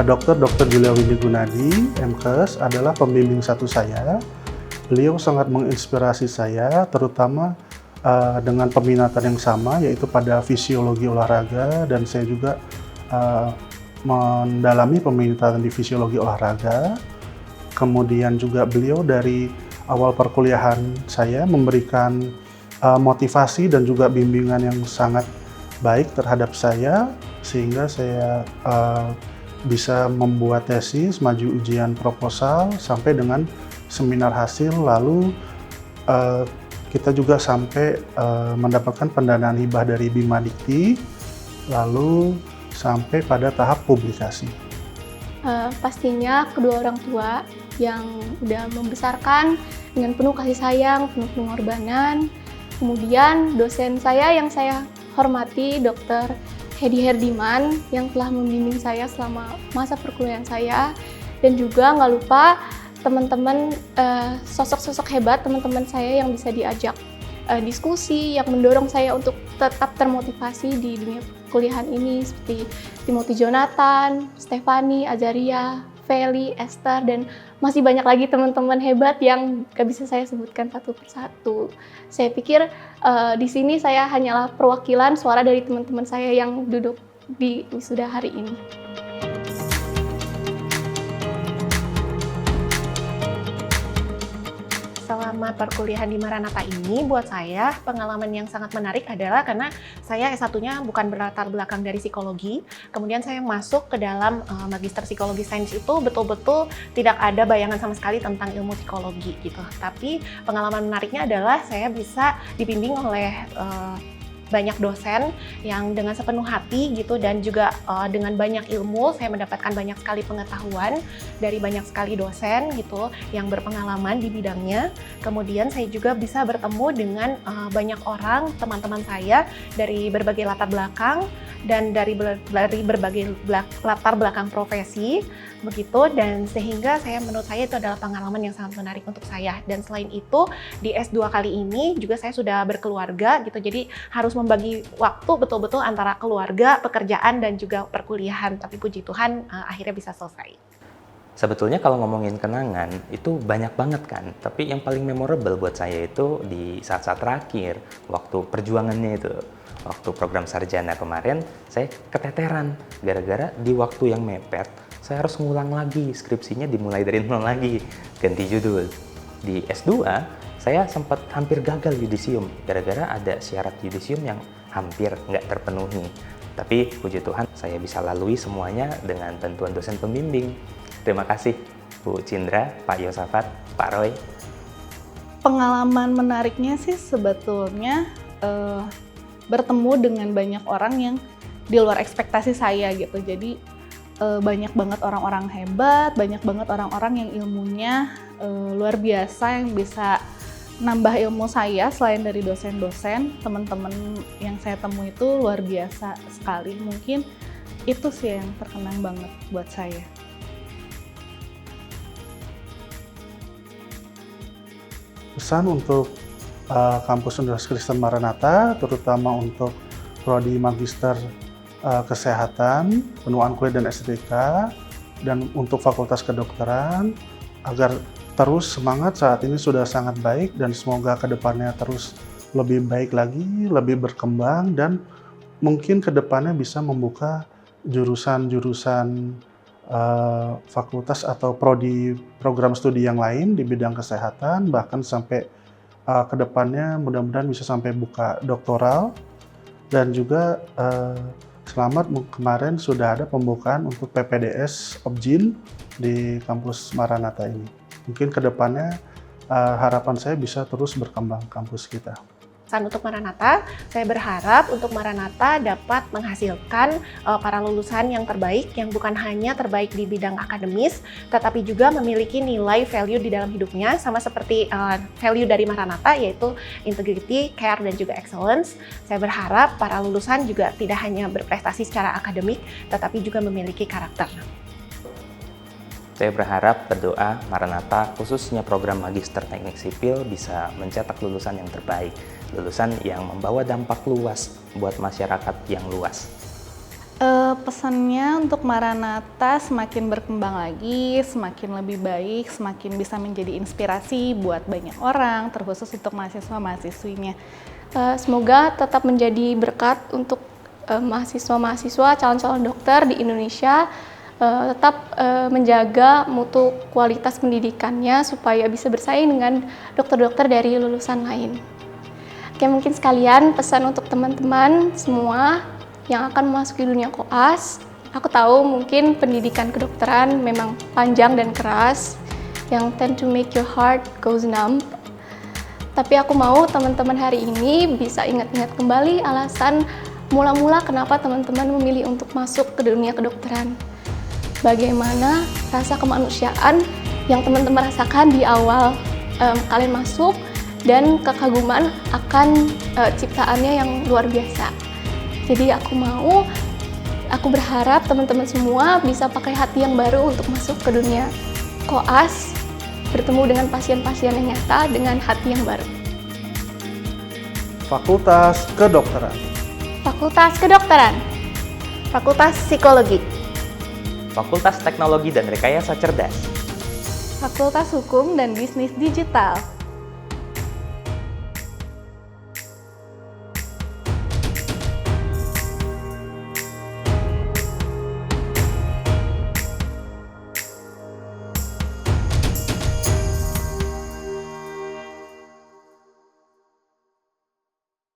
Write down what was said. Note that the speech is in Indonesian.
Dr. Julia Windy Gunadi, MKes, adalah pembimbing satu saya. Beliau sangat menginspirasi saya, terutama dengan peminatan yang sama, yaitu pada fisiologi olahraga, dan saya juga mendalami peminatan di fisiologi olahraga. Kemudian juga beliau dari awal perkuliahan saya memberikan motivasi dan juga bimbingan yang sangat baik terhadap saya, sehingga saya bisa membuat tesis, maju ujian proposal, sampai dengan seminar hasil, lalu kita juga sampai mendapatkan pendanaan hibah dari Bima Dikti, lalu sampai pada tahap publikasi. Pastinya kedua orang tua yang udah membesarkan dengan penuh kasih sayang, penuh pengorbanan. Kemudian dosen saya yang saya hormati, Dr. Hedi Herdiman, yang telah membimbing saya selama masa perkuliahan saya. Dan juga nggak lupa teman-teman, sosok-sosok hebat, teman-teman saya yang bisa diajak diskusi, yang mendorong saya untuk tetap termotivasi di dunia perkuliahan ini, seperti Timothy Jonathan, Stefani, Azaria, Feli, Esther, dan masih banyak lagi teman-teman hebat yang gak bisa saya sebutkan satu persatu. Saya pikir di sini saya hanyalah perwakilan suara dari teman-teman saya yang duduk di wisuda hari ini. Selama perkuliahan di Maranatha ini, buat saya pengalaman yang sangat menarik adalah karena saya S1-nya bukan berlatar belakang dari psikologi, kemudian saya masuk ke dalam Magister Psikologi Sains itu betul-betul tidak ada bayangan sama sekali tentang ilmu psikologi gitu. Tapi pengalaman menariknya adalah saya bisa dibimbing oleh banyak dosen yang dengan sepenuh hati gitu, dan juga dengan banyak ilmu saya mendapatkan banyak sekali pengetahuan dari banyak sekali dosen gitu yang berpengalaman di bidangnya. Kemudian saya juga bisa bertemu dengan banyak orang, teman-teman saya dari berbagai latar belakang dan dari berbagai latar belakang profesi begitu, dan sehingga menurut saya itu adalah pengalaman yang sangat menarik untuk saya. Dan selain itu di S2 kali ini juga saya sudah berkeluarga gitu, jadi harus membagi waktu betul-betul antara keluarga, pekerjaan, dan juga perkuliahan. Tapi puji Tuhan akhirnya bisa selesai. Sebetulnya kalau ngomongin kenangan itu banyak banget kan, tapi yang paling memorable buat saya itu di saat-saat terakhir, waktu perjuangannya itu. Waktu program sarjana kemarin, saya keteteran gara-gara di waktu yang mepet, saya harus ngulang lagi, skripsinya dimulai dari nol lagi, ganti judul. Di S2, saya sempat hampir gagal yudisium, gara-gara ada syarat yudisium yang hampir nggak terpenuhi. Tapi puji Tuhan, saya bisa lalui semuanya dengan bantuan dosen pembimbing. Terima kasih Bu Cindra, Pak Yosafat, Pak Roy. Pengalaman menariknya sih sebetulnya bertemu dengan banyak orang yang di luar ekspektasi saya gitu. Jadi banyak banget orang-orang hebat, banyak banget orang-orang yang ilmunya luar biasa, yang bisa nambah ilmu saya. Selain dari dosen-dosen, teman-teman yang saya temui itu luar biasa sekali. Mungkin itu sih yang terkenang banget buat saya. Pesan untuk kampus Universitas Kristen Maranatha, terutama untuk prodi Magister Kesehatan, Penuaan Kuliah dan Estetika, dan untuk Fakultas Kedokteran, agar terus semangat. Saat ini sudah sangat baik, dan semoga kedepannya terus lebih baik lagi, lebih berkembang, dan mungkin kedepannya bisa membuka jurusan-jurusan fakultas atau prodi program studi yang lain di bidang kesehatan, bahkan sampai kedepannya mudah-mudahan bisa sampai buka doktoral. Dan juga selamat, kemarin sudah ada pembukaan untuk PPDS Objin di kampus Maranatha ini. Mungkin kedepannya harapan saya bisa terus berkembang kampus kita. Pesan untuk Maranatha, saya berharap untuk Maranatha dapat menghasilkan para lulusan yang terbaik, yang bukan hanya terbaik di bidang akademis, tetapi juga memiliki nilai value di dalam hidupnya, sama seperti value dari Maranatha, yaitu integrity, care, dan juga excellence. Saya berharap para lulusan juga tidak hanya berprestasi secara akademik, tetapi juga memiliki karakter. Saya berharap, berdoa Maranatha, khususnya program Magister Teknik Sipil, bisa mencetak lulusan yang terbaik, lulusan yang membawa dampak luas buat masyarakat yang luas. Pesannya untuk Maranatha semakin berkembang lagi, semakin lebih baik, semakin bisa menjadi inspirasi buat banyak orang, terkhusus untuk mahasiswa-mahasiswinya. Semoga tetap menjadi berkat untuk mahasiswa-mahasiswa calon-calon dokter di Indonesia, tetap menjaga mutu kualitas pendidikannya supaya bisa bersaing dengan dokter-dokter dari lulusan lain. Oke, mungkin sekalian pesan untuk teman-teman semua yang akan memasuki dunia koas. Aku tahu mungkin pendidikan kedokteran memang panjang dan keras, yang tend to make your heart goes numb. Tapi aku mau teman-teman hari ini bisa ingat-ingat kembali alasan mula-mula kenapa teman-teman memilih untuk masuk ke dunia kedokteran. Bagaimana rasa kemanusiaan yang teman-teman rasakan di awal kalian masuk, dan kekaguman akan ciptaannya yang luar biasa. Jadi aku berharap teman-teman semua bisa pakai hati yang baru untuk masuk ke dunia koas, bertemu dengan pasien-pasien yang nyata dengan hati yang baru. Fakultas Kedokteran. Fakultas Kedokteran. Fakultas Psikologi. Fakultas Teknologi dan Rekayasa Cerdas. Fakultas Hukum dan Bisnis Digital.